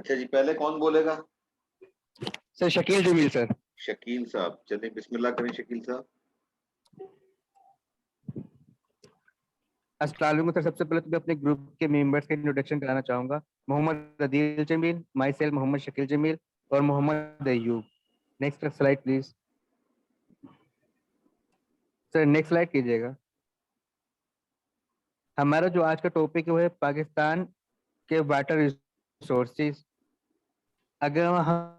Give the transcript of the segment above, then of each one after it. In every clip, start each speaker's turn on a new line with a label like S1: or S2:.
S1: अच्छा जी, पहले कौन बोलेगा?
S2: Sir Shakeel Jameel sir.
S1: शकील साहब, चलिए बिस्मिल्लाह करें शकील साहब।
S2: अस्सलाम वालेकुम सर। सबसे पहले तो मैं अपने ग्रुप के मेंबर्स का इंट्रोडक्शन कराना चाहूंगा। मोहम्मद अदील जमील, माई सेल्फ मोहम्मद शकील जमील और Mohammad Ayub. Next slide please sir, next slide कीजिएगा। हमारा जो आज का टॉपिक है वो है पाकिस्तान के वाटर रिसोर्सेज। अगर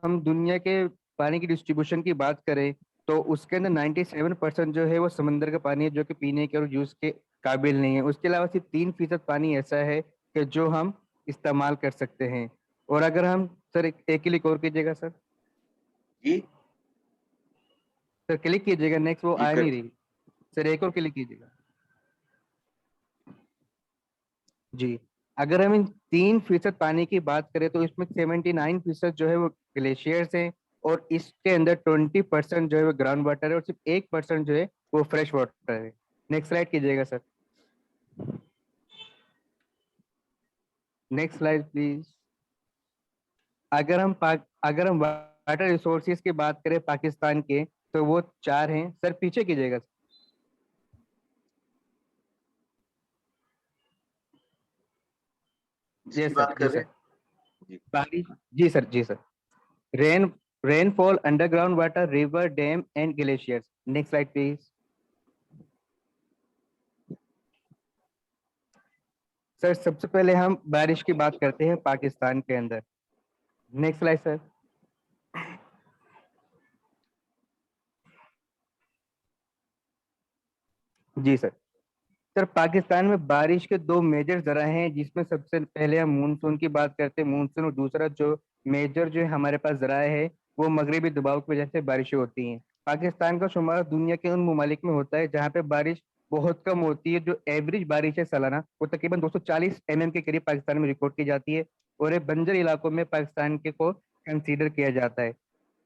S2: हम दुनिया के पानी की डिस्ट्रीब्यूशन की बात करें तो उसके अंदर 97% जो है वो समंदर का पानी है, जो कि पीने के और यूज के काबिल नहीं है। उसके अलावा सिर्फ 3% पानी ऐसा है कि जो हम इस्तेमाल कर सकते हैं। और अगर हम सर एक क्लिक और कीजिएगा सर।
S1: जी
S2: सर क्लिक कीजिएगा, नेक्स्ट वो
S1: जी
S2: आ
S1: कर।
S2: नहीं रही। सर एक और क्लिक कीजिएगा जी। अगर हम इन 3% पानी की बात करें तो इसमें 79% जो है वो ग्लेशियर्स हैं, और इसके अंदर 20% जो है वो ग्राउंड वाटर है, और सिर्फ 1% जो है वो फ्रेश वाटर है। नेक्स्ट स्लाइड कीजिएगा सर। Next slide please. अगर हम वाटर रिसोर्सेज की बात करें पाकिस्तान के, तो वो 4 हैं। सर पीछे कीजिएगा। जी
S1: जिसकी
S2: सर,
S1: बात
S2: जी
S1: कर रहे
S2: सर।
S1: हैं। जी
S2: बारिश, जी सर, जी sir. Rain rainfall, underground water, river, dam and glaciers. Next slide please. Sir सबसे पहले हम बारिश की बात करते हैं पाकिस्तान के अंदर। Next slide sir. जी सर। सर पाकिस्तान में बारिश के 2 मेजर जरा हैं, जिसमें सबसे पहले हम मानसून की बात करते हैं, मानसून। और दूसरा जो मेजर जो है हमारे पास जरा है वो मगरबी दबाव की वजह से बारिशें होती हैं। पाकिस्तान का शुमार दुनिया के उन ममालिक में होता है जहाँ पे बारिश बहुत कम होती है। जो एवरेज बारिश है सालाना वो तकरीबन 240 mm के करीब पाकिस्तान में रिकॉर्ड की जाती है, और ये बंजर इलाकों में पाकिस्तान के को कंसीडर किया जाता है।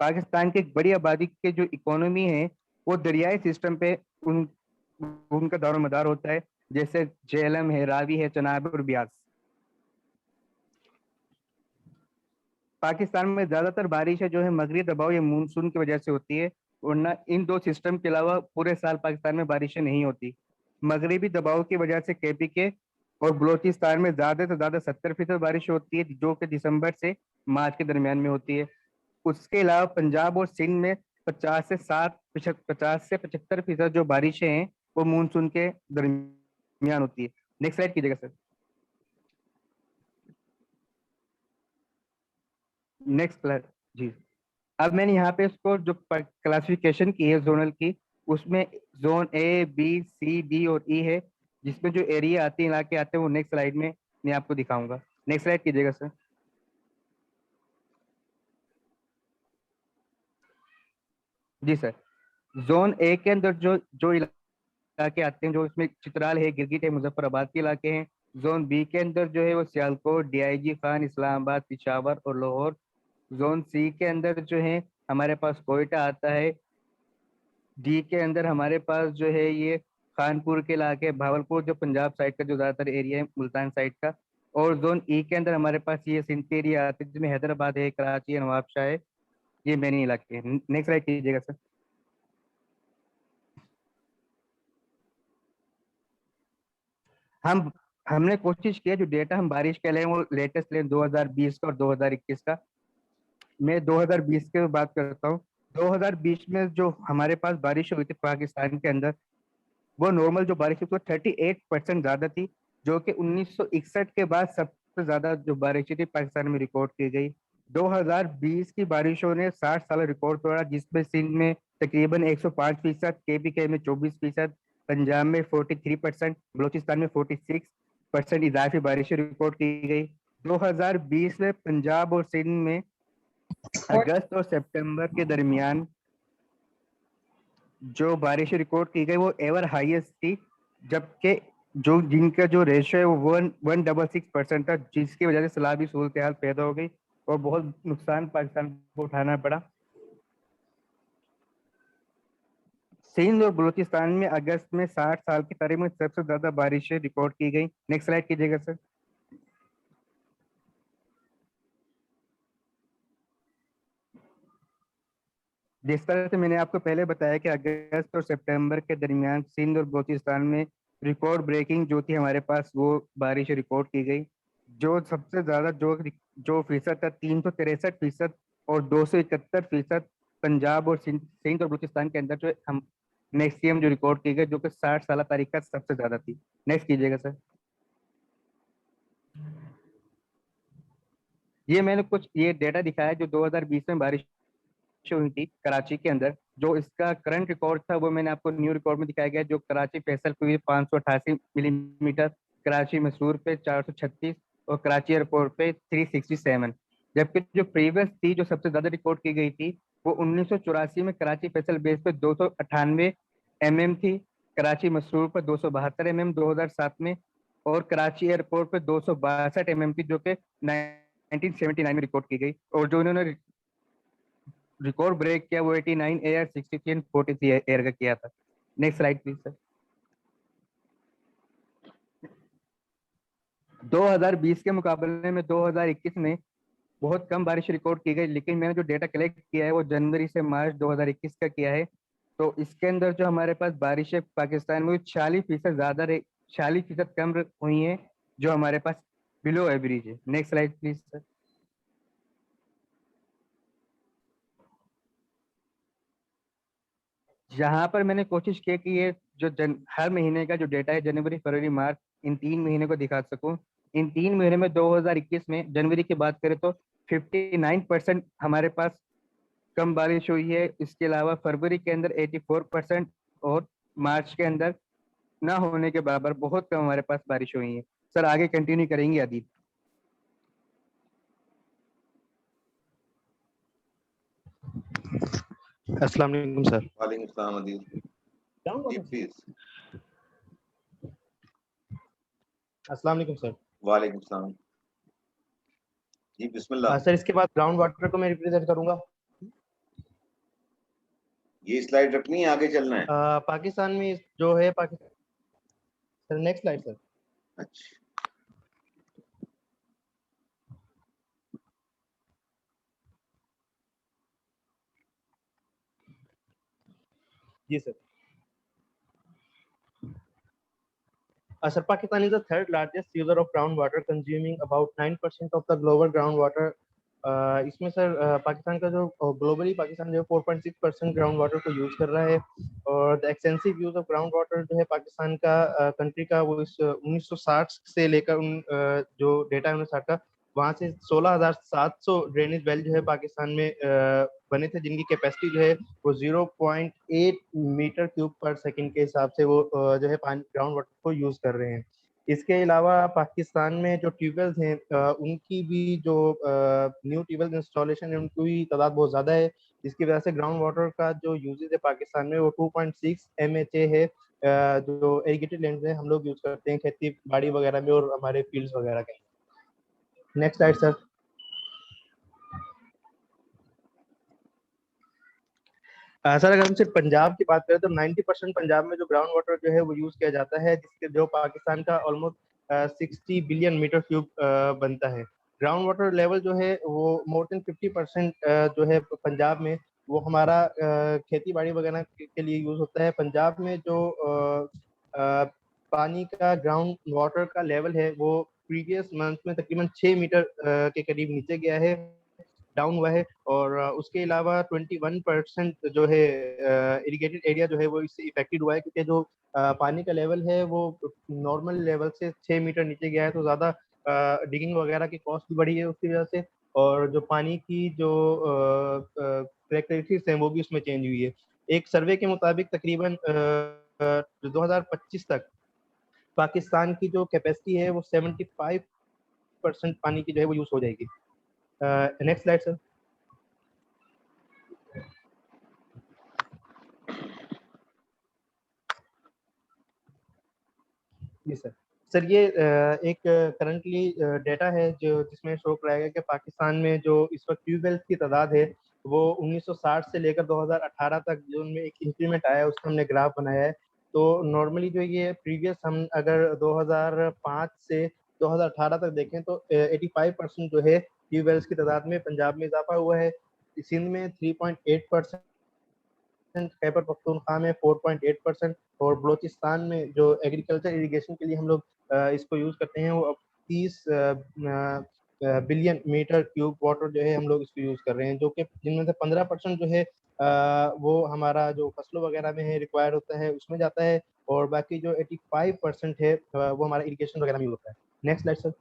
S2: पाकिस्तान की एक बड़ी आबादी के जो इकोनॉमी है वो दरियाई सिस्टम पे उन उनका दारोमदार होता है, जैसे झेलम है, रावी है, चनाब और ब्यास। पाकिस्तान में ज्यादातर बारिश है जो है मगरी दबाव या मानसून की वजह से होती है, वरना इन 2 सिस्टम के अलावा पूरे साल पाकिस्तान में बारिशें नहीं होती। मगरिबी दबाव की वजह से केपी के और बलोचिस्तान में ज्यादा से ज्यादा 70% बारिश होती है, जो कि दिसंबर से मार्च के दरमियान में होती है। उसके अलावा पंजाब और सिंध में 50 से 75% जो बारिशें हैं वो मानसून के दरमियान होती है। नेक्स्ट स्लाइड कीजिएगा सर। नेक्स्ट स्लाइड जी। अब मैंने यहाँ पे इसको जो क्लासिफिकेशन की है जोनल की, उसमें zone A, B, C, D और ई है, जिसमें जो एरिया आते हैं, इलाके आते हैं, वो नेक्स्ट स्लाइड में मैं आपको दिखाऊंगा। नेक्स्ट स्लाइड कीजिएगा सर। जी सर। जोन ए के अंदर जो जो इलाके आते हैं, जो इसमें चित्राल है, गिरगिट है, मुजफ्फराबाद के इलाके हैं। जोन बी के अंदर जो है वो सियालकोट, डीआईजी खान, इस्लामाबाद, पिशावर और लाहौर। जोन सी के अंदर जो है हमारे पास कोयटा आता है। डी के अंदर हमारे पास जो है ये खानपुर के इलाके, भावलपुर जो पंजाब साइड का जो ज्यादातर एरिया है, मुल्तान साइड का। और जोन ई के अंदर हमारे पास ये सिंध एरिया आता है, जिसमें हैदराबाद है, कराची है, नवाबशाह है। ये मैनी इलाके हैं। नेक्स्ट स्लाइड कीजिएगा सर। हम हमने कोशिश की है जो डेटा हम बारिश के लिए वो लेटेस्ट लें 2020 का और 2021 का। मैं 2020 की बात करता हूँ। 2020 में जो हमारे पास बारिश हुई थी पाकिस्तान के अंदर, वो नॉर्मल जो बारिश थी वो 38% ज्यादा थी, जो कि 1961 के बाद सबसे ज्यादा जो बारिश थी पाकिस्तान में रिकॉर्ड की गई। 2020 की बारिशों ने 60 साल रिकॉर्ड तोड़ा, जिसमें सिंध में तकरीबन 105%, केपीके में 24%, पंजाब में 43%, बलोचिस्तान में 46% इजाफी बारिशें रिकॉर्ड की गई। 2020 में पंजाब और सिंध में अगस्त और सितंबर के दरमियान जो बारिश रिकॉर्ड की गई वो एवर हाईएस्ट थी, जबकि जो जिनका जो रेशियो है वो 166% था, जिसकी वजह से सैलाबी सूरत हाल पैदा हो गई और बहुत नुकसान पाकिस्तान को उठाना पड़ा। सिंध और बलूचिस्तान में अगस्त में 60 साल की तारीख में सबसे ज्यादा बारिशें रिकॉर्ड की गई। नेक्स्ट स्लाइड कीजिएगा सर। जिस तरह से मैंने आपको पहले बताया कि अगस्त और सितंबर के दरमियान सिंध और बलूचिस्तान में रिकॉर्ड ब्रेकिंग जो थी हमारे पास वो बारिश रिकॉर्ड की गई। जो सबसे ज्यादा जो फीसद था 363%, और 271% पंजाब और सिंध और बलूचिस्तान के अंदर जो हम मैक्सिमम जो रिकॉर्ड की गई, जो कि 60 साल तारीख का सबसे ज्यादा थी। नेक्स्ट कीजिएगा सर। ये मैंने कुछ ये डेटा दिखाया जो 2020 में बारिश हुई थी कराची के अंदर। जो इसका करंट रिकॉर्ड था वो मैंने आपको न्यू रिकॉर्ड में दिखाया गया, जो कराची फैसल पे 588 मिलीमीटर, कराची मसूर पे 436, और कराची एयरपोर्ट पे 367। जबकि जो प्रीवियस थी जो सबसे ज्यादा रिकॉर्ड की गई थी वो 1984 में कराची फैसल बेस पे 298 mm थी, कराची मसूर पर 272 mm 2007 में, और कराची एयरपोर्ट पे 262 mm थी, जो कि 1979 में रिकॉर्ड की गई। और जो इन्होंने रिकॉर्ड ब्रेक किया वो 89 एयर 63 एंड 43 एयर का किया था। Next slide please sir. 2020 के मुकाबले में 2021 में बहुत कम बारिश रिकॉर्ड की गई, लेकिन मैंने जो डेटा कलेक्ट किया है वो जनवरी से मार्च 2021 का किया है। तो इसके अंदर जो हमारे पास बारिशें पाकिस्तान में 40% ज्यादा 40% कम हुई हैं, जो हमारे पास बिलो एवरेज है। Next slide please sir. यहाँ पर मैंने कोशिश की कि ये जो हर महीने का जो डेटा है जनवरी फरवरी मार्च, इन 3 महीने को दिखा सकूं। इन 3 महीने में 2021 में जनवरी की बात करें तो 59% हमारे पास कम बारिश हुई है। इसके अलावा फरवरी के अंदर 84%, और मार्च के अंदर ना होने के बराबर बहुत कम हमारे पास बारिश हुई है। सर आगे कंटिन्यू करेंगे अदीब।
S3: अस्सलाम वालेकुम सर।
S1: वालेकुम सलाम अदील जी प्लीज।
S3: अस्सलाम वालेकुम सर।
S1: वालेकुम सलाम जी बिस्मिल्लाह।
S3: सर इसके बाद ग्राउंड वाटर को मैं रिप्रेजेंट करूंगा।
S1: ये स्लाइड रखनी है, आगे चलना है?
S3: पाकिस्तान में जो है Pakistan sir, next slide sir.
S1: अच्छा
S3: जी sir. Sir Pakistan is the third largest user of groundwater, consuming about 9% of the global groundwater. इसमें सर पाकिस्तान का जो ग्लोबली पाकिस्तान जो 4.6% ग्राउंड वाटर को यूज कर रहा है, और the extensive use of ground water जो है पाकिस्तान का कंट्री का वो इस 1960 से लेकर जो डेटा है 1960 का, वहाँ से 16,700 ड्रेनेज वेल जो है पाकिस्तान में बने थे, जिनकी कैपेसिटी जो है वो 0.8 मीटर क्यूब पर सेकंड के हिसाब से वो जो है पानी ग्राउंड वाटर को यूज कर रहे हैं। इसके अलावा पाकिस्तान में जो ट्यूबवेल्स हैं उनकी भी जो न्यू ट्यूबवेल इंस्टॉलेशन है उनकी भी तादाद बहुत ज़्यादा है, जिसकी वजह से ग्राउंड वाटर का जो यूजेज है पाकिस्तान में वो 2.6 MHA है, जो इरिगेटेड लैंड में हम लोग यूज करते हैं खेती बाड़ी वगैरह में और हमारे फील्ड्स वगैरह के। Next slide sir. सर अगर हम सिर्फ पंजाब की बात करें तो 90% पंजाब में जो ग्राउंड वाटर जो है वो यूज किया जाता है, जिसके जो पाकिस्तान का ऑलमोस्ट 60 बिलियन मीटर क्यूब बनता है। ग्राउंड वाटर लेवल जो है वो मोर देन 50% जो है पंजाब में वो हमारा खेती बाड़ी वगैरह के लिए यूज होता है। पंजाब में जो पानी का ग्राउंड वाटर का लेवल है वो प्रीवियस मंथ में तकरीबन 6 मीटर के करीब नीचे गया है, डाउन हुआ है। और उसके अलावा 21% जो है इरिगेटेड एरिया जो है वो इससे इफेक्टेड हुआ है, क्योंकि जो पानी का लेवल है वो नॉर्मल लेवल से 6 मीटर नीचे गया है, तो ज़्यादा डिगिंग वगैरह की कॉस्ट भी बढ़ी है उसकी वजह से, और जो पानी की जो कैरेक्टरिस्टिक्स हैं वो भी उसमें चेंज हुई है। एक सर्वे के मुताबिक तकरीबन 2025 तक पाकिस्तान की जो कैपेसिटी है वो 75% पानी की जो है वो यूज हो जाएगी। Next slide sir. जी सर। सर ये एक करंटली डेटा है जो जिसमें शो कराया गया कि पाकिस्तान में जो इस वक्त ट्यूबवेल्स की तादाद है वो 1960 से लेकर 2018 तक जो उनमें एक इंक्रीमेंट आया है उसका हमने ग्राफ बनाया है। तो नॉर्मली जो ये प्रीवियस हम अगर 2005 से 2018 तक देखें तो 85% जो है ट्यूबवेल्स की तादाद में पंजाब में इजाफा हुआ है, सिंध में 3.8%, खैबर पख्तूनख्वा में 4.8% और बलूचिस्तान में जो एग्रीकल्चर इरिगेशन के लिए हम लोग इसको यूज़ करते हैं वो अब 30 बिलियन मीटर क्यूब वाटर जो है हम लोग इसको यूज़ कर रहे हैं, जो कि जिनमें से 15% जो है वो हमारा जो फसलों वगैरह में है रिक्वायर्ड होता है उसमें जाता है, और बाकी जो 85% है वो हमारा इरिगेशन वगैरह में होता है। Next slide sir.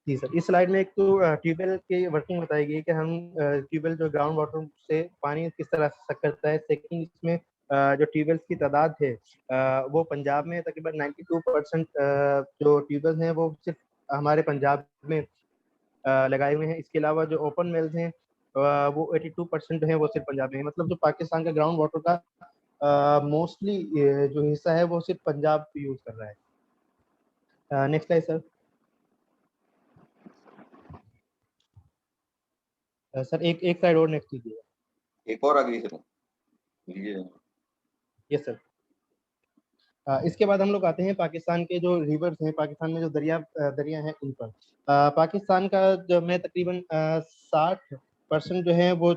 S3: जी सर, इस स्लाइड में एक तो ट्यूबवेल की वर्किंग बताई गई कि हम ट्यूबवेल जो ग्राउंड वाटर से पानी किस तरह से सक करता है। सेकंड, इसमें जो ट्यूबवेल्स की तादाद है वो पंजाब में तकरीबन 92% जो ट्यूबवेल हैं वो सिर्फ हमारे पंजाब में लगाए हुए हैं। इसके अलावा जो ओपन वेल्स हैं वो 82% जो है वो सिर्फ पंजाब में है। मतलब जो पाकिस्तान का ग्राउंड वाटर का मोस्टली जो हिस्सा है वो सिर्फ पंजाब यूज कर रहा है। Next slide sir. सर एक एक साइड और नेक्स्ट कीजिएगा।
S1: एक और आगे चलो लीजिए।
S3: Yes sir. इसके बाद हम लोग आते हैं पाकिस्तान के जो रिवर्स हैं, पाकिस्तान में जो दरिया हैं उन पर। पाकिस्तान का जो में तकरीबन 60% जो है वो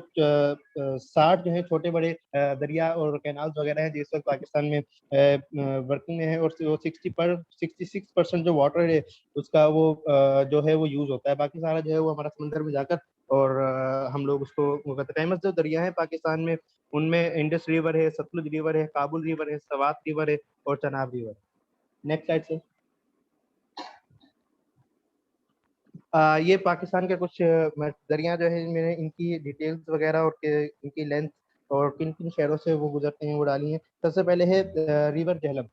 S3: 60 जो है छोटे बड़े दरिया और कैनाल्स वगैरह हैं जिस वक्त पाकिस्तान में वर्किंग में है, और 66% जो वाटर है उसका वो जो है वो यूज होता है। बाकी सारा जो है वो हमारा समंदर में जाकर और हम लोग उसको वो करते हैं। फेमस जो दरिया है पाकिस्तान में उनमें इंडस रिवर है, सतलुज रिवर है, काबुल रिवर है, सवात रिवर है और चनाब रिवर। नेक्स्ट स्लाइड से। ये पाकिस्तान के कुछ दरिया जो है मैंने इनकी डिटेल्स वगैरह और इनकी लेंथ और किन किन शहरों से वो गुजरते हैं वो डाली हैं। सबसे पहले है रिवर झेलम।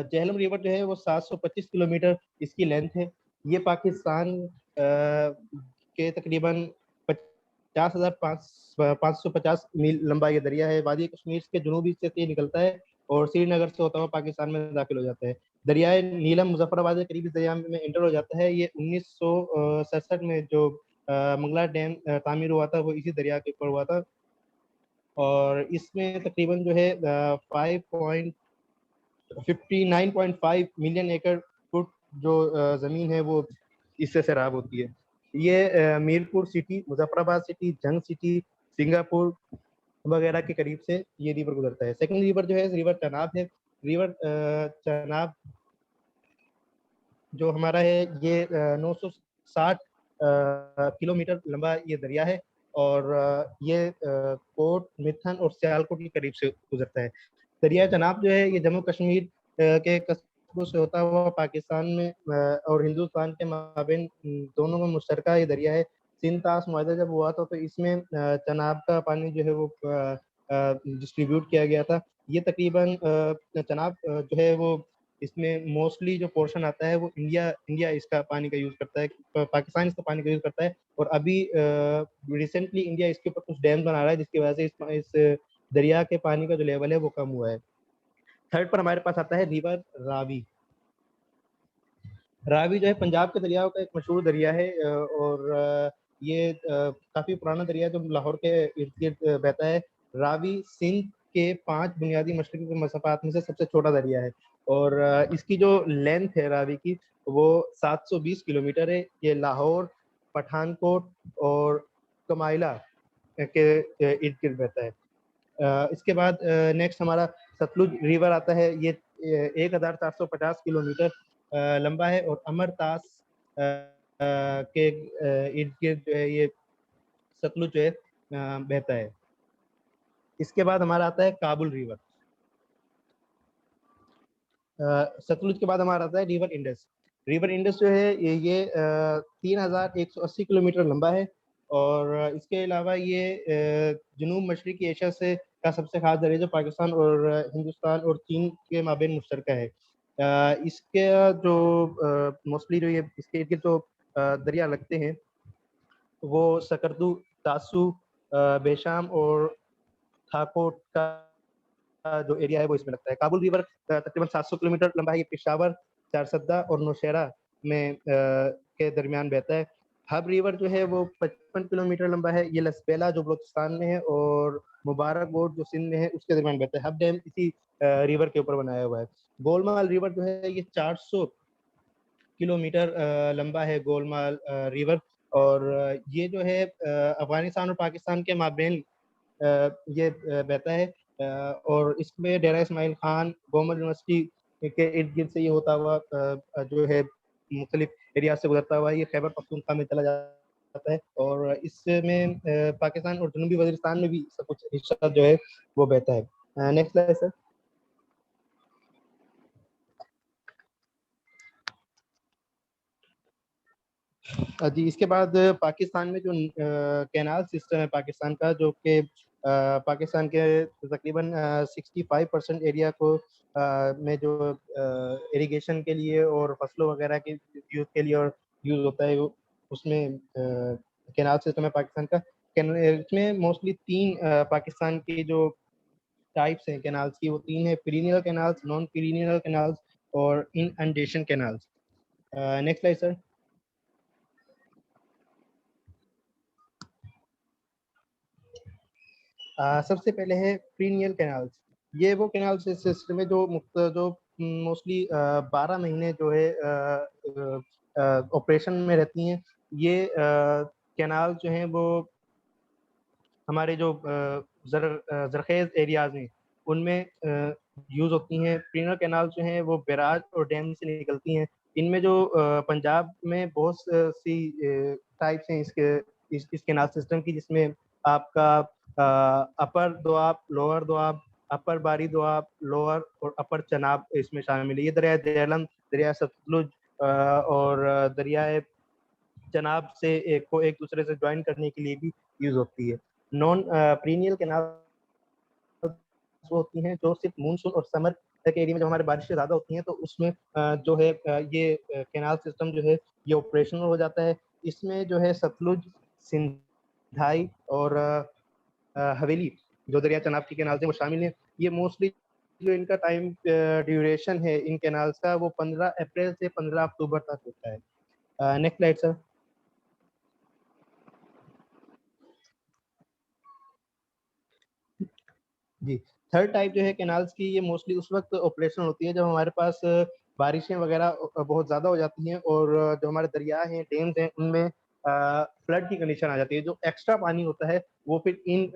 S3: झेलम रिवर जो है वो 725 किलोमीटर इसकी लेंथ है। ये पाकिस्तान के तकरीबन 50,550 मील लंबा ये दरिया है। वादी कश्मीर के जनूबी से ये निकलता है और श्रीनगर से होता हुआ पाकिस्तान में दाखिल हो जाता है। दरियाए नीलम मुजफ्फराबाद के करीब इस दरिया में एंटर हो जाता है। ये 1967 में जो मंगला डैम तामीर हुआ था वो इसी दरिया के ऊपर हुआ था, और इसमें तकरीबन जो है 59.5 मिलियन एकड़ फुट जो ज़मीन है वो इससे सैराब होती है। ये मीरपुर सिटी, मुजफ्फराबाद सिटी, जंग सिटी, सिंगापुर वगैरह के करीब से ये रिवर गुजरता है। सेकंड रिवर जो है रिवर चनाब है। रिवर चनाब जो हमारा है ये 960 किलोमीटर लंबा ये दरिया है, और ये कोट, मिथन और सियालकोट के करीब से गुजरता है। दरिया चनाब जो है ये जम्मू कश्मीर के कस्बों से होता हुआ पाकिस्तान में और हिंदुस्तान के माबेन दोनों में मुश्तरका ये दरिया है। सिंध तास मुआहदा जब हुआ था तो इसमें चनाब का पानी जो है वो डिस्ट्रीब्यूट किया गया था। ये तकरीबन चनाब जो है वो इसमें मोस्टली जो पोर्शन आता है वो इंडिया इसका पानी का यूज करता है, पाकिस्तान इसका पानी का यूज करता है, और अभी रिसेंटली इंडिया इसके ऊपर कुछ डैम बना रहा है जिसकी वजह से इस दरिया के पानी का जो लेवल है वो कम हुआ है। थर्ड पर हमारे पास आता है रिवर रावी। रावी जो है पंजाब के दरियाओं का एक मशहूर दरिया है, और ये काफी पुराना दरिया जो लाहौर के इर्द गिर्द बहता है। रावी सिंध के 5 बुनियादी मशरकी मसाफात में से सबसे छोटा दरिया है, और इसकी जो लेंथ है रावी की वो 720 किलोमीटर है। ये लाहौर, पठानकोट और कमाइला के इर्द गिर्द बहता है। इसके बाद नेक्स्ट हमारा सतलुज रिवर आता है। ये 1450 किलोमीटर लंबा है, और अमरतास के इर्द गिर्द जो है ये सतलुज जो है बहता है। इसके बाद हमारा आता है काबुल रिवर। सतलुज के बाद हमारा आता है रिवर इंडस। रिवर इंडस जो है ये 3180 किलोमीटर लंबा है, और इसके अलावा ये जनूब मशरकी एशिया से का सबसे खास दरिया जो पाकिस्तान और हिंदुस्तान और चीन के माबेन मुश्तरका है। इसके जो मोस्टली जो ये इसके इर्द गिर्द जो दरिया लगते हैं वो सकरदू, तासू, बेशाम और थाकोट का जो एरिया है वो इसमें लगता है। काबुल रिवर तकरीबन 700 किलोमीटर लंबा है। ये पेशावर, चारसद्दा और नौशहरा में के दरमियान बहता है। हब रिवर जो है वो 55 किलोमीटर लंबा है। ये लसबेला जो बलूचिस्तान में है और मुबारक बोर्ड जो सिंध में है उसके दरमियान बहता है। हब डैम इसी रिवर के ऊपर बनाया हुआ है। गोलमाल रिवर जो है ये 400 किलोमीटर लंबा है गोलमाल रिवर, और ये जो है अफगानिस्तान और पाकिस्तान के माबेन ये बहता है, और इसमें डेरा इस्माइल खान गवर्नमेंट यूनिवर्सिटी के इर्द गिर्द से ये होता हुआ जो है मुख्तलिफ एरिया से गुजरता हुआ ये खैबर पख्तूनख्वा में चला जाता है, और इसमें पाकिस्तान और जनूबी वजीरिस्तान में भी इसका कुछ हिस्सा जो है वो बहता है। Next slide sir. जी, इसके बाद पाकिस्तान में जो कैनाल सिस्टम है पाकिस्तान का, जो कि पाकिस्तान के तकरीबन 65% एरिया को में जो इरिगेशन के लिए और फसलों वगैरह के यूज के लिए और यूज होता है, उसमें कैनाल सिस्टम है पाकिस्तान का। इसमें मोस्टली तीन पाकिस्तान की जो टाइप्स हैं कैनाल्स की, वो तीन है: पीरिनियल कैनाल्स, नॉन पीरिनियल कैनाल्स और इनअंडेशन कैनाल्स। Next slide sir. सबसे पहले है पीरिनियल कैनाल्स। ये वो कैनाल सिस्टम है जो मोस्टली 12 महीने जो है ऑपरेशन में रहती हैं। ये कैनाल जो हैं वो हमारे जो जरखेज एरियाज हैं उनमें यूज होती हैं। पीरिनियल कैनाल जो हैं वो बैराज और डैम से निकलती हैं। इनमें जो पंजाब में बहुत सी टाइप्स हैं इस कैनाल सिस्टम की, जिसमें आपका अपर दोआब, लोअर दोआब, अपर बारी दोआब, लोअर और अपर चनाब इसमें शामिल है। ये दरिया झेलम, दरिया सतलुज और दरिया चनाब से एक दूसरे से ज्वाइन करने के लिए भी यूज होती है। नॉन पीरिनियल कैनाल वो होती हैं जो सिर्फ मानसून और समर के एरिया में जब हमारे बारिशें ज़्यादा होती हैं तो उसमें जो है ये कैनाल सिस्टम जो है ये ऑपरेशनल हो जाता है। इसमें जो है सतलुज, सिंधाई और हवेली जो दरिया चनाब की कैनाल से वो शामिल हैं। ये मोस्टली जो इनका टाइम ड्यूरेशन है इन कैनाल्स का वो 15 अप्रैल से 15 अक्टूबर तक होता है। Next slide sir. जी, थर्ड टाइप जो है कैनाल्स की, ये मोस्टली उस वक्त ऑपरेशन होती है जब हमारे पास बारिशें वगैरह बहुत ज़्यादा हो जाती हैं और जो हमारे दरिया हैं, डेम्स हैं, उनमें फ्लड की कंडीशन आ जाती है। जो एक्स्ट्रा पानी होता है वो फिर इन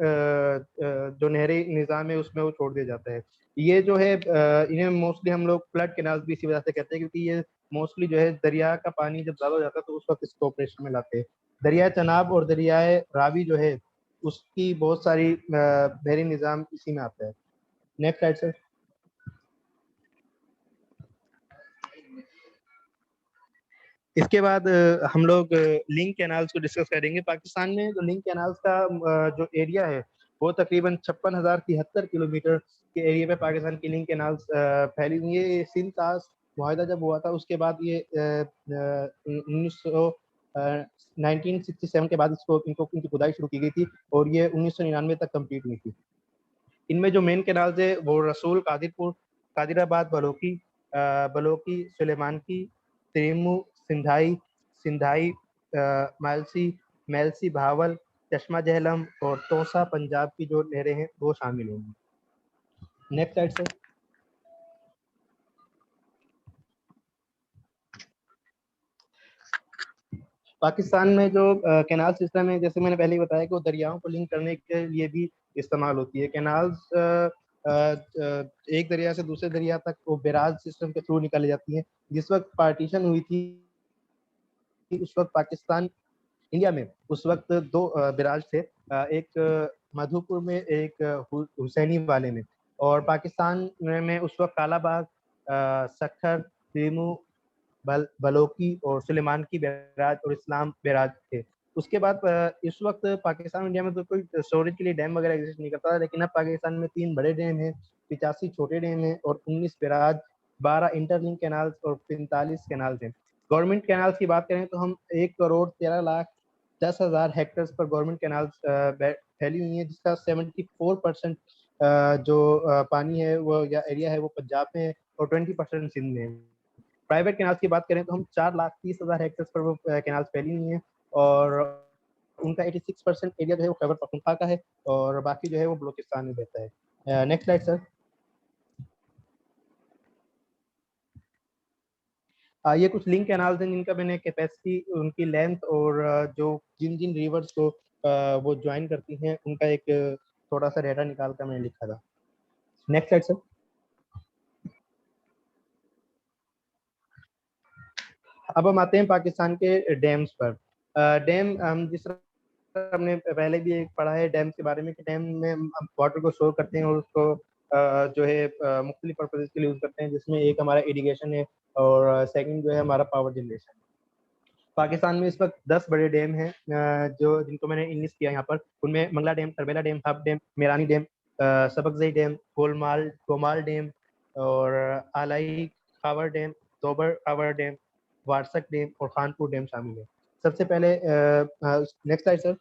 S3: जो नहरी निज़ाम है उसमें वो छोड़ दिया जाता है। ये जो है इन्हें मोस्टली हम लोग फ्लड कैनाल्स भी इसी वजह से कहते हैं, क्योंकि ये मोस्टली जो है दरिया का पानी जब ज़्यादा हो जाता है तो उस वक्त इसको ऑपरेशन में लाते हैं। दरिया चनाब और दरियाए रावी जो है उसकी बहुत सारी बहरी निज़ाम इसी में आता है। Next slide sir. इसके बाद हम लोग लिंक कैनाल्स को डिस्कस करेंगे। पाकिस्तान में जो लिंक कैनाल्स का जो एरिया है वो तकरीबन 56,073 किलोमीटर के एरिया में पाकिस्तान की लिंक कैनाल्स फैली हुई है। ये सिंध ताज मुआहदा जब हुआ था उसके बाद ये 1967 के बाद इनकी खुदाई शुरू की गई थी और ये 1999 तक कंप्लीट हुई थी। इनमें जो मेन कैनाल्स है वो रसूल, कादिरपुर, कादिराबाद, बलोकी, सुलेमान की, तेमू, सिंधाई, सिंधाई, मालसी, मेलसी, भावल, चश्मा जहलम और तोसा पंजाब की जो नहरें हैं वो शामिल होंगी। Next slide sir. पाकिस्तान में जो कैनाल सिस्टम है, जैसे मैंने पहले ही बताया कि वो दरियाओं को लिंक करने के लिए भी इस्तेमाल होती है। कैनाल्स एक दरिया से दूसरे दरिया तक वो बैराज सिस्टम के थ्रू निकाली जाती हैं। जिस वक्त पार्टीशन हुई थी उस वक्त पाकिस्तान इंडिया में उस वक्त दो बैराज थे, एक मधुपुर में, एक हुसैनी वाले में। और पाकिस्तान में उस वक्त कालाबाग, सक्खर, तीमू, बलोकी और सुलेमान की बैराज और इस्लाम बैराज थे। उसके बाद इस वक्त पाकिस्तान इंडिया में तो कोई स्टोरेज के लिए डैम वगैरह एग्जिस्ट नहीं करता, लेकिन अब पाकिस्तान में 3 बड़े डैम हैं, 85 छोटे डैम हैं और 19 बैराज, 12 इंटरलिंक कैनाल्स और 45 कैनाल्स हैं। गवर्नमेंट कैनाल्स की बात करें तो हम 1,13,10,000 हेक्टेयर पर गवर्नमेंट कैनाल्स फैली हुई हैं, जिसका 74% जो पानी है वो या एरिया है वो पंजाब में है और 20% सिंध में है। प्राइवेट कैनाल्स की बात करें तो हम 4,30,000 हेक्टेयर पर वो कैनाल्स फैली हुई हैं और उनका 86% एरिया जो है वो खैबर पख्तूनख्वा का है और बाकी जो है वो बलूचिस्तान में बहता है। Next slide sir. ये कुछ लिंक कैनाल्स हैं जिनका मैंने कैपेसिटी, उनकी लेंथ और जो जिन जिन रिवर्स को वो ज्वाइन करती हैं उनका एक थोड़ा सा डेटा निकाल कर मैंने लिखा था। Next slide sir. अब हम आते हैं पाकिस्तान के डैम्स पर। डैम हम जिस तरह हमने पहले भी एक पढ़ा है डैम के बारे में कि डैम में हम वाटर को स्टोर करते हैं और उसको जो है मुख्तलिफ पर्पजेज के लिए यूज करते हैं, जिसमें एक हमारा इरिगेशन है और सेकंड जो है हमारा पावर जनरेशन। पाकिस्तान में इस वक्त 10 बड़े डैम हैं जो जिनको मैंने इनलिस्ट किया यहाँ पर। उनमें Mangla dam, Tarbela dam, Hub dam, Mirani dam, Sabakzai dam, Gomal dam और Allai Khwar dam, Duber Khwar dam, Warsak dam और खानपुर डैम शामिल है। सबसे पहले नेक्स्ट स्लाइड सर।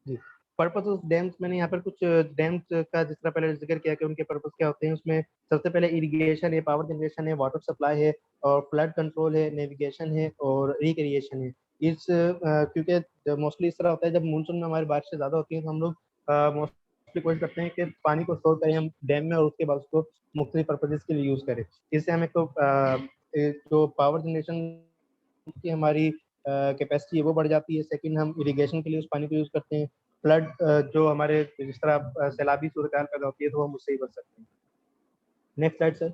S3: जी, पर्पस ऑफ डैम्स, मैंने यहाँ पर कुछ डैम्स का जिस तरह पहले जिक्र किया कि उनके पर्पस क्या होते हैं। उसमें सबसे पहले इरिगेशन है, पावर जनरेशन है, वाटर सप्लाई है और फ्लड कंट्रोल है, नेविगेशन है और रिक्रिएशन है। इस क्योंकि मोस्टली इस तरह होता है जब मानसून में हमारी बारिशें ज़्यादा होती हैं तो हम लोग मोस्टली कोशिश करते हैं कि पानी को स्टोर करें हम डैम में और उसके बाद उसको मुख्तलिफ पर्पजेज के लिए यूज़ करें। इससे हमें तो जो पावर जनरेशन की हमारी कैपेसिटी है वो बढ़ जाती है। सेकंड, हम इरिगेशन के लिए उस पानी को यूज़ करते हैं। फ्लड जो हमारे जिस तरह सैलाबी सूरत पैदा होती है तो हम उससे ही बच सकते हैं। Next slide sir.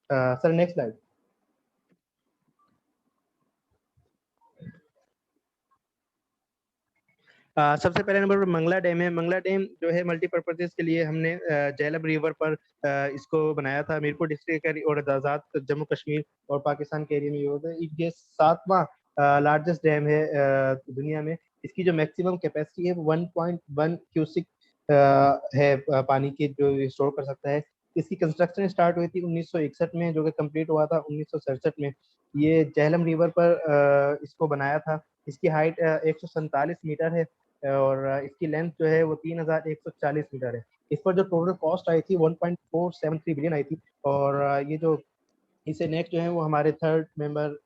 S3: Sir next slide. सबसे पहले नंबर पर मंगला डैम है। मंगला डैम जो है मल्टीपर्पजेज के लिए हमने झेलम रिवर पर इसको बनाया था। मीरपुर डिस्ट्रिक्ट और आज़ाद जम्मू कश्मीर और पाकिस्तान के एरिया में ये होता है। ये 7वां लार्जेस्ट डैम है दुनिया में। इसकी जो मैक्सिमम कैपेसिटी है वो 1.1 क्यूसिक है पानी की जो स्टोर कर सकता है। इसकी कंस्ट्रक्शन स्टार्ट हुई थी 1961 में, जो कि कंप्लीट हुआ था 1967 में। ये झेलम रिवर पर इसको बनाया था। इसकी हाइट 147 मीटर है और इसकी लेंथ जो है वो 3140 मीटर है। इस पर जो टोटल कॉस्ट आई थी 1.473 बिलियन आई थी। और ये जो इसे नेक्स्ट जो है वो हमारे थर्ड मेंबर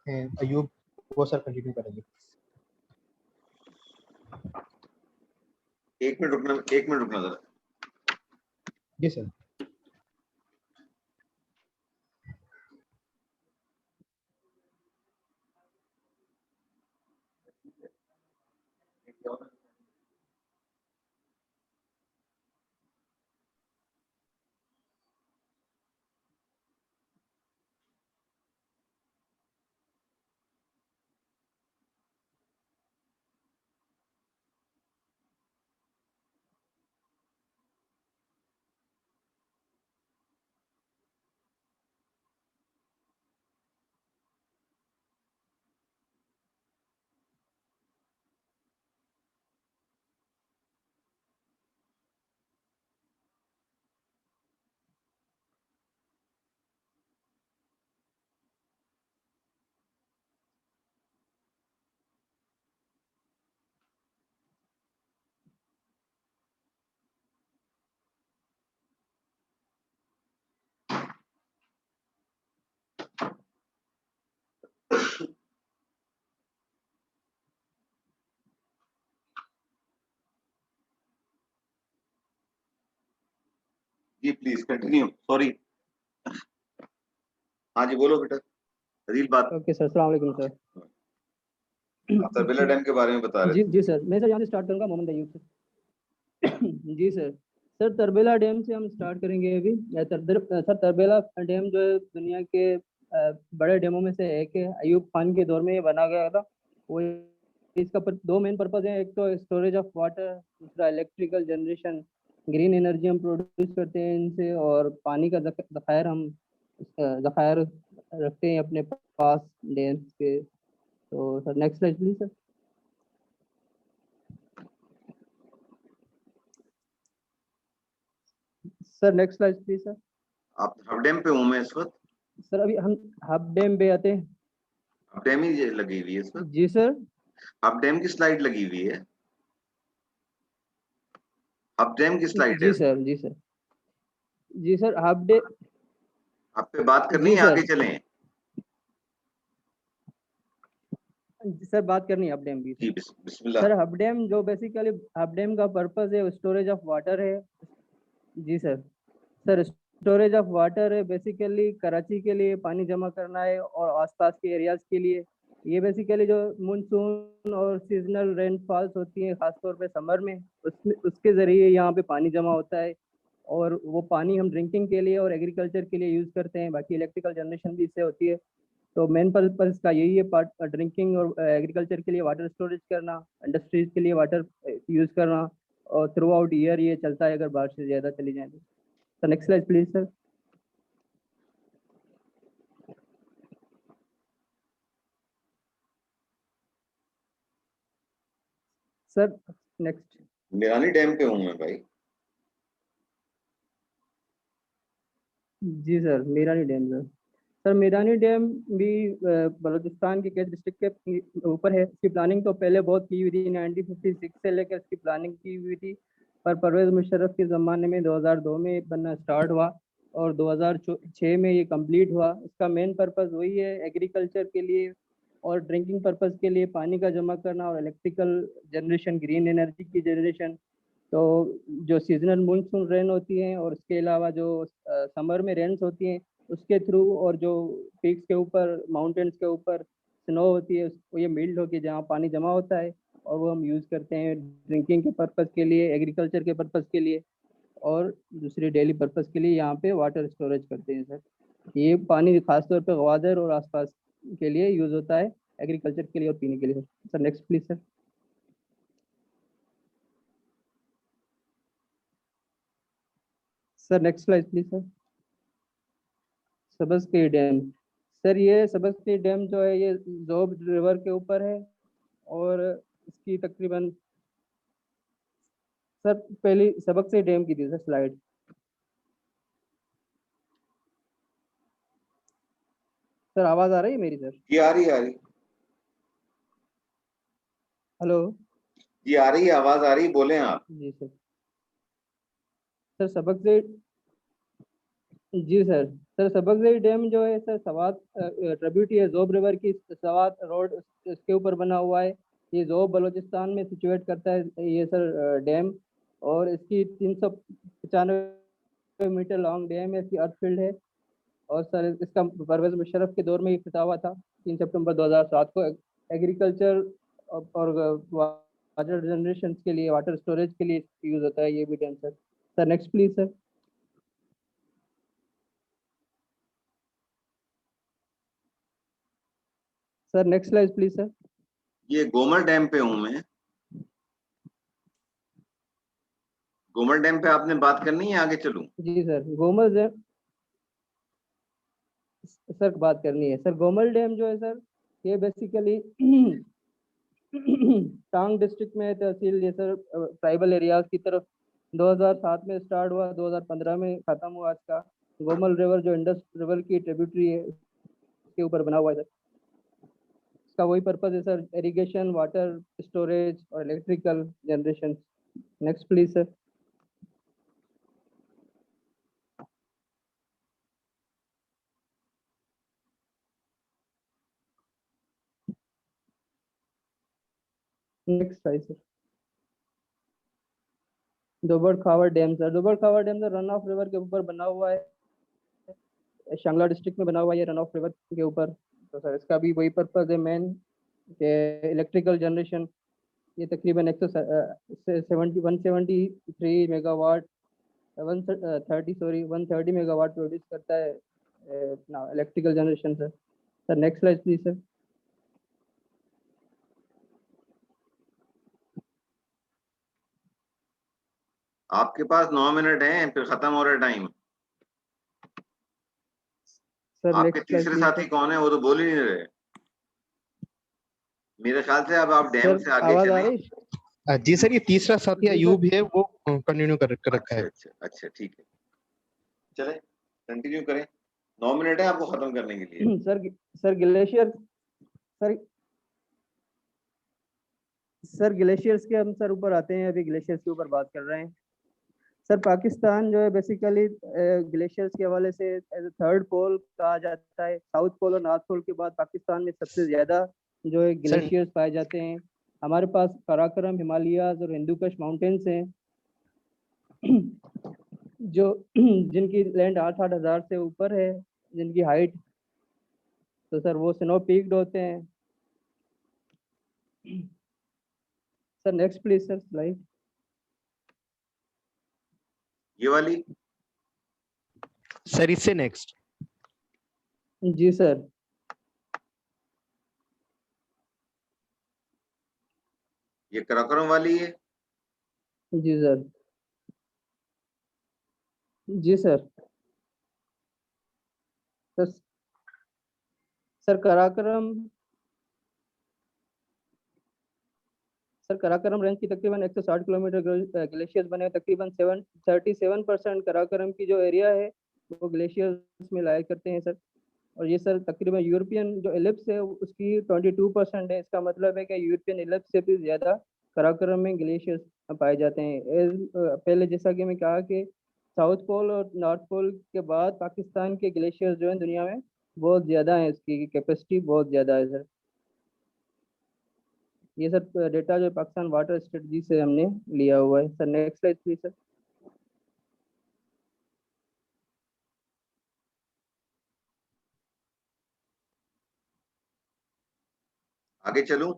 S3: हैं अयूब, वो सर कंटिन्यू करेंगे।
S1: एक मिनट रुकना जरा।
S3: जी सर।
S1: जी प्लीज कंटिन्यू, सॉरी। हाँ जी बोलो बेटा, अदील बात।
S4: ओके सर, अस्सलाम वालेकुम सर।
S1: आप तरबेला डैम के बारे में बता रहे
S4: जी
S1: थे।
S4: जी सर, मैं सर यहाँ से स्टार्ट करूँगा, मोहम्मद अयूब से। जी सर। सर तरबेला डैम से हम स्टार्ट करेंगे अभी। सर तरबेला डैम जो है दुनिया के बड़े डैमों में से एक है। अयूब खान के दौर में ये बना गया था। वो इसका दो मेन पर्पज है, एक तो स्टोरेज ऑफ वाटर, दूसरा इलेक्ट्रिकल जनरेशन। ग्रीन एनर्जी हम प्रोड्यूस करते हैं इनसे और पानी का ज़खायर रखते हैं अपने पास डैम के। तो sir next slide please sir. Sir next slide please sir.
S1: आप हब डैम पे हूँ मैं इस वक्त।
S4: सर अभी हम हब डैम पे आते हैं।
S1: हब डैम ही लगी हुई है इस वक्त।
S4: जी सर।
S1: हब डैम की स्लाइड लगी हुई है। हब डैम की स्लाइड है।
S4: जी सर। जी सर। जी सर हब डैम।
S1: आप पे बात करनी
S4: जी
S1: है,
S4: सर।
S1: आगे चलें।
S4: सर बात करनी है हब डैम की।
S1: जी बिस्मिल्लाह।
S4: सर हब डैम जो बेसिकली हब डैम का पर्पस है स्टोरेज ऑफ वाटर है। जी sir. Sir storage of water है बेसिकली कराची के लिए पानी जमा करना है और आसपास के एरियाज के लिए। ये बेसिकली जो मानसून और सीजनल रेनफॉल्स होती हैं खासतौर पे समर में उसके ज़रिए यहाँ पे पानी जमा होता है और वो पानी हम ड्रिंकिंग के लिए और एग्रीकल्चर के लिए यूज़ करते हैं। बाकी इलेक्ट्रिकल जनरेशन भी इससे होती है। तो मेन पर्पज इसका यही है पार्ट ड्रिंकिंग और एग्रीकल्चर के लिए वाटर स्टोरेज करना, इंडस्ट्रीज के लिए वाटर यूज़ करना और थ्रू आउट ईयर ये चलता है अगर बारिश ज़्यादा चली जाए तो। Next slide please sir. Sir next.
S1: Mirani dam पे हूँ मैं भाई।
S4: जी sir Mirani dam sir. Sir Mirani dam भी बलूचिस्तान के केच डिस्ट्रिक्ट के ऊपर है। इसकी प्लानिंग तो पहले बहुत की हुई थी, 1956 से लेकर इसकी प्लानिंग की हुई थी, पर परवेज मुशर्रफ के ज़माने में 2002 में बनना स्टार्ट हुआ और 2006 में ये कंप्लीट हुआ। इसका मेन पर्पस वही है एग्रीकल्चर के लिए और ड्रिंकिंग पर्पस के लिए पानी का जमा करना और इलेक्ट्रिकल जनरेशन, ग्रीन एनर्जी की जनरेशन। तो जो सीजनल मानसून रेन होती हैं और उसके अलावा जो समर में रेन्स होती हैं उसके थ्रू और जो पीक्स के ऊपर माउंटेन्स के ऊपर स्नो होती है उसको ये मिल्ट होकर जहाँ पानी जमा होता है और वो हम यूज़ करते हैं ड्रिंकिंग के पर्पज़ के लिए, एग्रीकल्चर के पर्पज़ के लिए और दूसरे डेली पर्पज़ के लिए यहाँ पे वाटर स्टोरेज करते हैं सर। ये पानी खासतौर पे ग्वादर और आसपास के लिए यूज़ होता है, एग्रीकल्चर के लिए और पीने के लिए। Sir next please sir. Sir next slide please sir. Sabakzai dam. सर ये सबस्की डैम जो है ये जोब रिवर के ऊपर है और इसकी तकरीबन सर पहली सबस्की डैम की थी सर स्लाइड। सर आवाज आ रही है मेरी सर?
S1: जी आ रही आ रही।
S4: हेलो।
S1: जी आ रही है, आवाज आ रही, बोले आप।
S4: जी सर। सर सबस्की। जी सर। सर सबस्की डैम जो है सर सवात ट्रिब्यूटरी है जोब रिवर की, सवात रोड इसके ऊपर बना हुआ है। ये जोब बलूचिस्तान में सिचुएट करता है ये सर डैम और इसकी 395 मीटर लॉन्ग डैम है, इसकी अर्थफील्ड है और सर इसका परवेज मुशर्रफ के दौर में इफ्तिताह हुआ था 3 सितंबर 2007 को। एग्रीकल्चर और वाटर जनरेशन के लिए, वाटर स्टोरेज के लिए यूज होता है ये भी dam sir. Sir next please sir. Sir next slide please sir.
S1: ये गोमर डैम पे हूँ मैं। गोमर डैम पे आपने बात करनी है, आगे चलूं?
S4: जी सर गोमल डैम सर बात करनी है। सर गोमल डैम जो है सर ये बेसिकली टांग डिस्ट्रिक्ट में है, तहसील ये सर ट्राइबल एरियाज की तरफ 2007 में स्टार्ट हुआ, 2015 में खत्म हुआ इसका। गोमल रिवर जो इंडस रिवर की ट्रिब्यूटरी है उसके ऊपर बना हुआ है सर। इसका वही पर्पज है सर, इरिगेशन, वाटर स्टोरेज और electrical generation. Next please sir. Next slide sir. Duber Khwar dam sir. Duber Khwar dam sir run of river के ऊपर बना हुआ है, शांगला डिस्ट्रिक्ट में बना हुआ है ये रन ऑफ रिवर के ऊपर। तो सर इसका भी वही पर्पज है मेन के इलेक्ट्रिकल जनरेशन। ये तकरीबन 173 मेगावाट 130 मेगावाट प्रोड्यूस करता है अपना electrical generation sir. Sir next slide please sir.
S1: आपके पास 9 मिनट हैं, फिर खत्म हो रहा है टाइम।
S4: सर
S1: आपके
S4: नेक्स्ट स्लाइड
S1: तीसरे
S4: प्लीज
S1: साथी
S4: सर।
S1: कौन है, वो तो बोल ही नहीं रहे। मेरे ख्याल से अब आप डैम
S4: सर
S1: से आगे
S4: आवाज आ
S1: चलें।
S4: रही है?
S3: जी सर, ये तीसरा साथी
S4: जी सर।
S3: अयूब है, वो कंटिन्यू कर रखा
S1: अच्छा
S3: है।
S1: अच्छा अच्छा ठीक है, चले कंटिन्यू करें। 9 मिनट है आपको खत्म करने के लिए।
S4: Sir glacier sir sir glaciers के हम सर ऊपर आते हैं, अभी ग्लेशियर्स के ऊपर बात कर रहे हैं। सर पाकिस्तान जो है बेसिकली ग्लेशियर्स के हवाले से थर्ड पोल कहा जाता है। साउथ पोल और नॉर्थ पोल के बाद पाकिस्तान में सबसे ज़्यादा जो है ग्लेशियर्स पाए जाते हैं। हमारे पास काराकोरम हिमालयाज और हिंदू कुश माउंटेन्स हैं जो जिनकी लैंड 8-8 हज़ार से ऊपर है, जिनकी हाइट, तो सर वो स्नो पीक्ड होते हैं। Sir next please sir slide.
S1: ये वाली
S3: सर इससे नेक्स्ट।
S4: जी सर।
S1: ये कराकोरम वाली है।
S4: जी सर। जी sir. Sir sir Karakoram range की तकरीबन 160 किलोमीटर ग्लेशियर्स बने हैं। तकरीबन 37% कराकोरम की जो एरिया है वो ग्लेशियर्स में लाया करते हैं सर। और ये सर तकरीबन यूरोपियन जो एलिप्स है उसकी 22% है। इसका मतलब है कि यूरोपियन एलिप्स से भी ज़्यादा कराकोरम में ग्लेशियर्स पाए जाते हैं। पहले जैसा कि मैं कहा कि साउथ पोल और नॉर्थ पोल के बाद पाकिस्तान के ग्लेशियर्स जो हैं दुनिया में बहुत ज़्यादा है, इसकी कैपेसिटी बहुत ज़्यादा है सर। ये सर डेटा जो पाकिस्तान वाटर स्ट्रेटजी से हमने लिया हुआ है। Sir next slide please sir.
S1: आगे चलूं?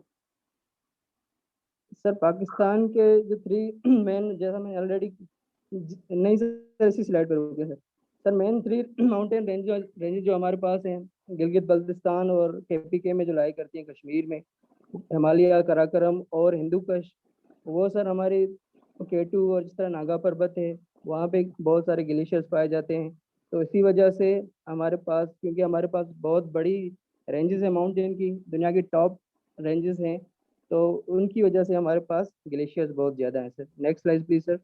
S4: सर पाकिस्तान के जो 3 मेन, जैसा मैं ऑलरेडी, नहीं सर इसी स्लाइड पर रुके sir. Sir main 3 mountain range जो हमारे पास हैं, गिलगित बल्तिस्तान और केपीके में जो लाई करती हैं कश्मीर में, हिमालय, कराकोरम और हिंदू कुश, वो सर हमारे केटू और जिस तरह नागा पर्वत है वहाँ पे बहुत सारे ग्लेशियर्स पाए जाते हैं। तो इसी वजह से हमारे पास, क्योंकि हमारे पास बहुत बड़ी रेंजेस है माउंटेन की, दुनिया की टॉप रेंजेस हैं, तो उनकी वजह से हमारे पास ग्लेशियर्स बहुत ज़्यादा हैं sir. Next slide please sir.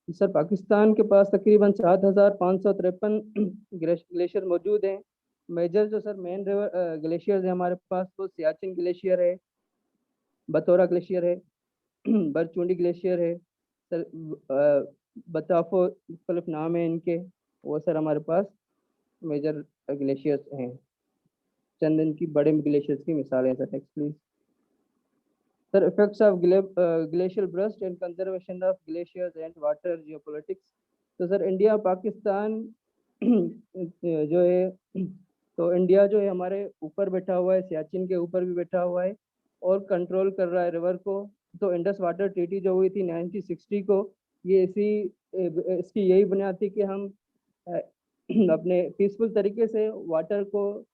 S4: Sir Pakistan के पास तकरीबन 7,553 ग्लेशियर मौजूद हैं। मेजर जो सर मेन रिवर ग्लेशियर्स है हमारे पास, वो सियाचिन ग्लेशियर है, बतौरा ग्लेशियर है, बरचुंडी ग्लेशियर है सर, बताफो मुख्तलिफ नाम है इनके, वो सर हमारे पास मेजर ग्लेशियर्स हैं। चंद इनकी बड़े ग्लेशियर्स की मिसालें हैं sir. Next please sir. Effects of glacial burst and conservation of glaciers and water geopolitics. तो सर इंडिया पाकिस्तान जो है, तो इंडिया जो है हमारे ऊपर बैठा हुआ है, सियाचिन के ऊपर भी बैठा हुआ है और कंट्रोल कर रहा है रिवर को। तो इंडस वाटर ट्रीटी जो हुई थी 1960 को, ये इसकी यही बुनियाद थी कि हम अपने पीसफुल तरीके से वाटर को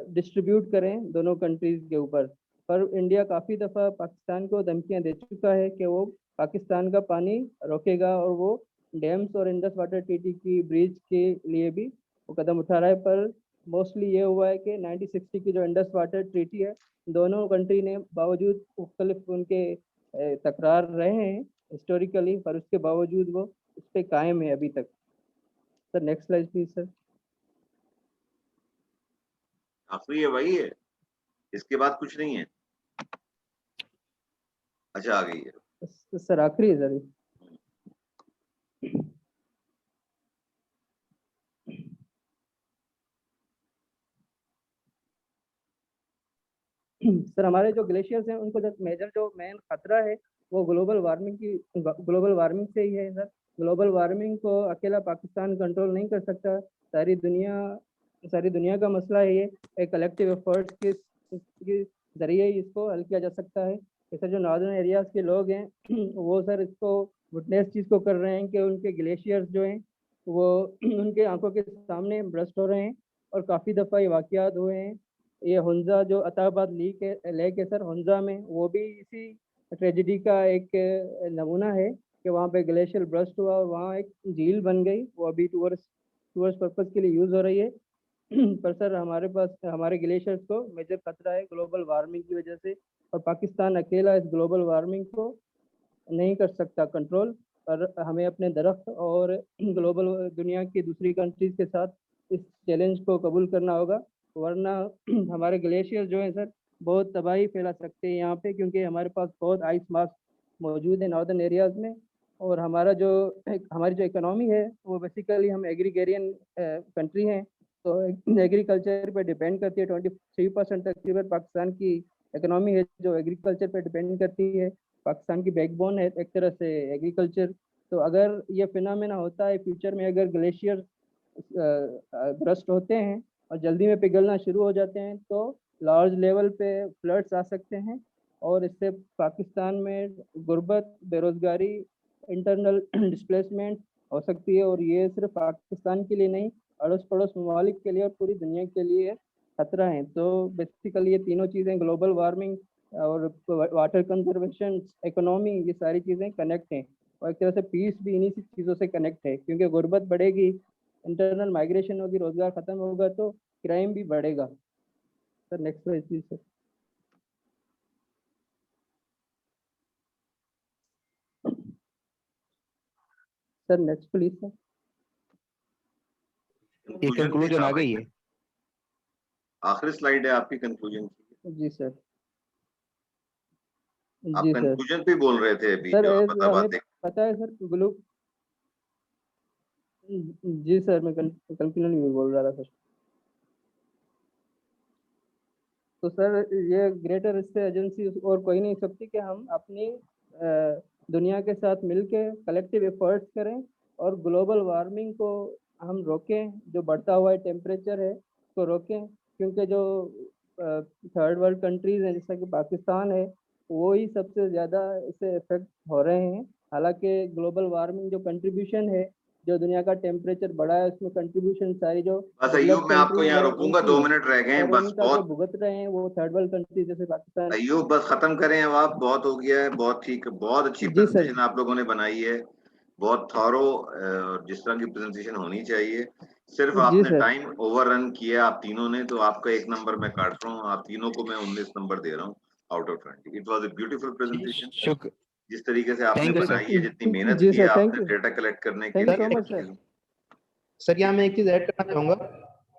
S4: डिस्ट्रीब्यूट करें दोनों कंट्रीज के ऊपर। पर इंडिया काफ़ी दफ़ा पाकिस्तान को धमकियां दे चुका है कि वो पाकिस्तान का पानी रोकेगा और वो डैम्स और इंडस वाटर ट्रीटी की ब्रीच के लिए भी वो कदम उठा रहा है। पर मोस्टली ये हुआ है कि 1960 की जो इंडस वाटर ट्रीटी है, दोनों कंट्री ने बावजूद मुख्तलिफ उनके तकरार रहे हैं हिस्टोरिकली, पर उसके बावजूद वो उस पर कायम है अभी तक। Sir next slide please sir.
S1: आखिरी है वही है, इसके बाद कुछ नहीं है। अच्छा आ गई है
S4: सर आखिरी है सर। सर हमारे जो ग्लेशियर्स हैं उनको जो मेजर जो मेन खतरा है वो ग्लोबल वार्मिंग से ही है सर। ग्लोबल वार्मिंग को अकेला पाकिस्तान कंट्रोल नहीं कर सकता, सारी दुनिया का मसला है ये। एक कलेक्टिव एफर्ट्स के जरिए ही इसको हल किया जा सकता है। सर जो नॉर्दर्न एरियाज के लोग हैं वो सर इसको विटनेस चीज़ को कर रहे हैं कि उनके ग्लेशियर्स जो हैं वो उनके आंखों के सामने ब्रस्ट हो रहे हैं और काफ़ी दफ़ा ये वाक़यात हुए हैं। ये हुंजा जो अताबाद लेक है सर, हुंजा में, वो भी इसी ट्रेजेडी का एक नमूना है कि वहाँ पे ग्लेशियर ब्रस्ट हुआ और वहाँ एक झील बन गई, वो अभी टूरिस्ट पर्पज़ के लिए यूज़ हो रही है। पर सर हमारे पास हमारे ग्लेशियर्स को मेजर खतरा है ग्लोबल वार्मिंग की वजह से, और पाकिस्तान अकेला इस ग्लोबल वार्मिंग को नहीं कर सकता कंट्रोल। पर हमें अपने दरख्त और ग्लोबल दुनिया की दूसरी कंट्रीज के साथ इस चैलेंज को कबूल करना होगा, वरना हमारे ग्लेशियर जो हैं सर बहुत तबाही फैला सकते हैं यहाँ पे, क्योंकि हमारे पास बहुत आइस मास मौजूद है नॉर्दर्न एरियाज में। और हमारी जो इकोनॉमी है वो बेसिकली हम एग्रीगेरियन कंट्री हैं, तो एग्रीकल्चर पे डिपेंड करती है। 23% तकरीबन पाकिस्तान की इकोनॉमी है जो एग्रीकल्चर पे डिपेंड करती है। पाकिस्तान की बैकबोन है एक तरह से एग्रीकल्चर। तो अगर ये फिनोमेना होता है फ्यूचर में, अगर ग्लेशियर ब्रस्ट होते हैं और जल्दी में पिघलना शुरू हो जाते हैं, तो लार्ज लेवल पे फ्लड्स आ सकते हैं और इससे पाकिस्तान में गुर्बत, बेरोजगारी, इंटरनल डिस्प्लेसमेंट हो सकती है। और ये सिर्फ पाकिस्तान के लिए नहीं, अड़ोस पड़ोस ममालिक के लिए और पूरी दुनिया के लिए खतरा है। तो बेसिकली ये तीनों चीज़ें, ग्लोबल वार्मिंग और वाटर कंजर्वेशन, इकोनॉमी, ये सारी चीज़ें कनेक्ट हैं। और एक तरह से पीस भी इन्हीं सी चीज़ों से कनेक्ट है, क्योंकि गुर्बत बढ़ेगी, इंटरनल माइग्रेशन होगी, रोजगार खत्म होगा, तो क्राइम भी बढ़ेगा। Sir next slide please sir. Sir next please sir.
S2: ये कंक्लूजन आ गई है।
S1: आखिरी स्लाइड है आपकी कंक्लूजन की।
S4: जी सर।
S1: आप
S4: जी सर।
S1: कंक्लूजन पे बोल रहे थे अभी,
S4: सर
S1: जो आप
S4: हमें
S1: बताते।
S4: पता है सर ग्लो। जी सर, मैं कंक्लूजन में बोल रहा था सर। तो सर ये ग्रेटर रिस्क एजेंसी और कोई नहीं सकती कि हम अपनी दुनिया के साथ मिलके कलेक्टिव एफर्ट्स करें और ग्लोबल वार्मिंग को हम रोकें, जो बढ़ता हुआ टेम्परेचर है को रोकें। क्योंकि जो थर्ड वर्ल्ड कंट्रीज हैं जैसा कि पाकिस्तान है, वो ही सबसे ज़्यादा इससे इफेक्ट हो रहे हैं। हालांकि ग्लोबल वार्मिंग जो कंट्रीब्यूशन है, जो दुनिया का टेम्परेचर बढ़ा है, उसमें कंट्रीब्यूशन सारी जो
S1: बस अय्यूब, मैं आपको यहाँ रोकूंगा, 2 मिनट रह गए हैं, बस
S4: उनका जो
S1: बहुत।
S4: भुगत रहे हैं वो थर्ड वर्ल्ड कंट्री जैसे पाकिस्तान।
S1: अय्यूब बस खत्म करें अब, आप बहुत हो गया है, बहुत ठीक, बहुत अच्छी
S4: जी सर।
S1: प्रेजेंटेशन आप लोगों ने बनाई है, बहुत थॉरो, जिस तरह की प्रेजेंटेशन होनी चाहिए। सिर्फ
S4: जी
S1: आपने
S4: सर।
S1: टाइम ओवर रन किया आप तीनों ने, तो आपका 1 नंबर मैं काट रहा हूँ, आप तीनों को मैं 19 नंबर दे रहा हूँ out of 20। It was a beautiful presentation.
S2: शुक्र।
S1: जिस तरीके से आपने
S2: थैंक यू
S1: बनाई
S2: सर।
S1: है, जितनी मेहनत
S4: जी
S1: की है
S4: सर, थैंक
S1: आपने
S4: यू।
S1: डेटा कलेक्ट करने के
S4: थैंक यू
S1: लिए।
S4: So much sir.
S3: सर यहाँ मैं एक चीज ऐड करना चाहूंगा,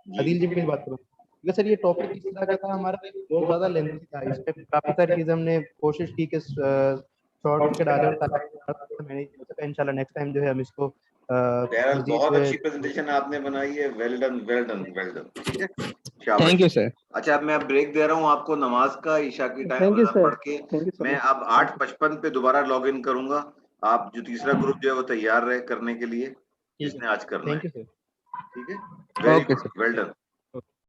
S1: जी
S3: अदिल जी भी बात करूँ। क्योंकि सर ये टॉपिक इस तरह का था हमारा, बहुत ज्यादा लेंथी था, इस पे काफी सारी चीजें हमने कोशिश की कि शॉर्ट करके डाले, और ताकि मैंने इंशाल्लाह नेक्स्ट टाइम जो है हम इसको
S1: बहरहाल
S3: मजीद
S1: बहुत
S3: जो है।
S1: अच्छी प्रेजेंटेशन आपने बनाई है, well done well done well done. ठीक है, शाबाश।
S2: Thank you sir.
S1: अच्छा, अब मैं ब्रेक दे रहा हूँ आपको, नमाज का, ईशा की टाइम
S4: थैंक यू
S1: अज़ान
S4: सर।
S1: पढ़ के।
S4: थैंक यू सो
S1: मैं
S4: मच।
S1: अब 8:55 पे दोबारा लॉग इन करूंगा। आप जो तीसरा ग्रुप जो है वो तैयार रहे करने के लिए, जिसने आज करना
S3: थैंक
S1: है।
S3: You sir.
S1: ठीक है, very
S2: okay
S1: good,
S2: sir.
S1: Well done.